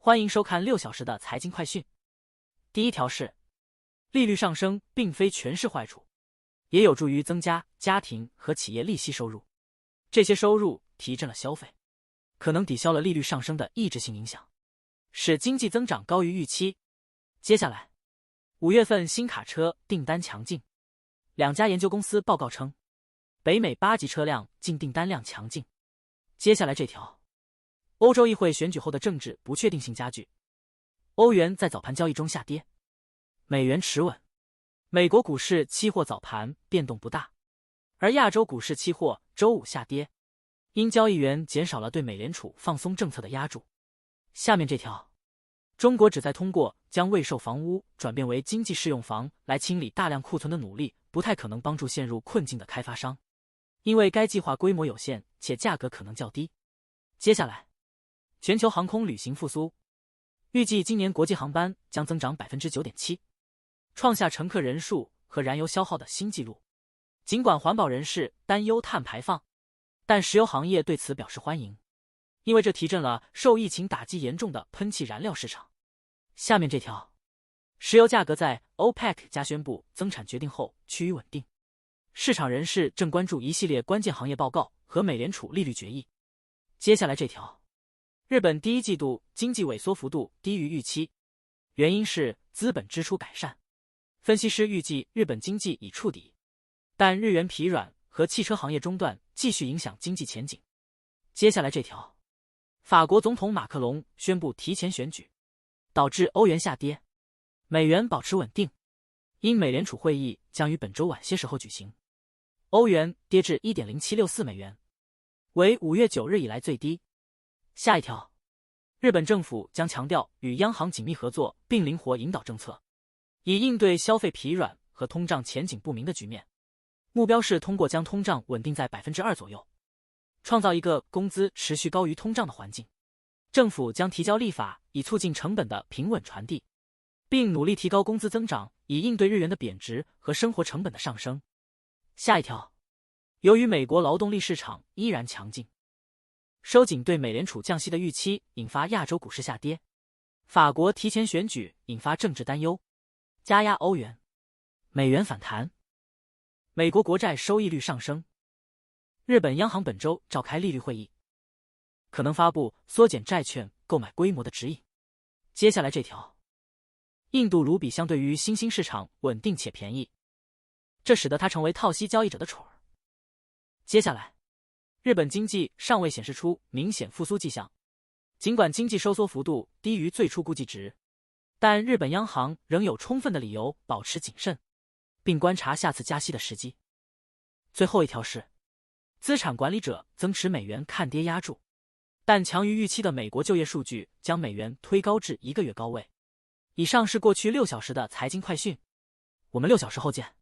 欢迎收看6小时的财经快讯。第一条是，利率上升并非全是坏处，也有助于增加家庭和企业利息收入。这些收入提振了消费，可能抵消了利率上升的抑制性影响，使经济增长高于预期。接下来，5月份新卡车订单强劲，2家研究公司报告称，北美8级车辆净订单量强劲。接下来这条，欧洲议会选举后的政治不确定性加剧，欧元在早盘交易中下跌，美元持稳。美国股市期货早盘变动不大，而亚洲股市期货周五下跌，因交易员减少了对美联储放松政策的压注。下面这条，中国旨在通过将未售房屋转变为经济适用房来清理大量库存的努力，不太可能帮助陷入困境的开发商，因为该计划规模有限且价格可能较低。接下来，全球航空旅行复苏，预计今年国际航班将增长 9.7%， 创下乘客人数和燃油消耗的新纪录。尽管环保人士担忧碳排放，但石油行业对此表示欢迎，因为这提振了受疫情打击严重的喷气燃料市场。下面这条，石油价格在 OPEC 加宣布增产决定后趋于稳定，市场人士正关注一系列关键行业报告和美联储利率决议。接下来这条，日本第一季度经济萎缩幅度低于预期，原因是资本支出改善。分析师预计日本经济已触底，但日元疲软和汽车行业中断继续影响经济前景。接下来这条，法国总统马克龙宣布提前选举，导致欧元下跌，美元保持稳定，因美联储会议将于本周晚些时候举行。欧元跌至 1.0764 美元，为5月9日以来最低。下一条，日本政府将强调与央行紧密合作，并灵活引导政策，以应对消费疲软和通胀前景不明的局面。目标是通过将通胀稳定在 2% 左右，创造一个工资持续高于通胀的环境。政府将提交立法，以促进成本的平稳传递，并努力提高工资增长，以应对日元的贬值和生活成本的上升。下一条，由于美国劳动力市场依然强劲，收紧对美联储降息的预期引发亚洲股市下跌，法国提前选举引发政治担忧，加压欧元，美元反弹，美国国债收益率上升。日本央行本周召开利率会议，可能发布缩减债券购买规模的指引。接下来这条，印度卢比相对于新兴市场稳定且便宜，这使得它成为套息交易者的宠儿。接下来，日本经济尚未显示出明显复苏迹象，尽管经济收缩幅度低于最初估计值，但日本央行仍有充分的理由保持谨慎，并观察下次加息的时机。最后一条是，资产管理者增持美元看跌压注，但强于预期的美国就业数据将美元推高至1个月高位。以上是过去6小时的财经快讯，我们6小时后见。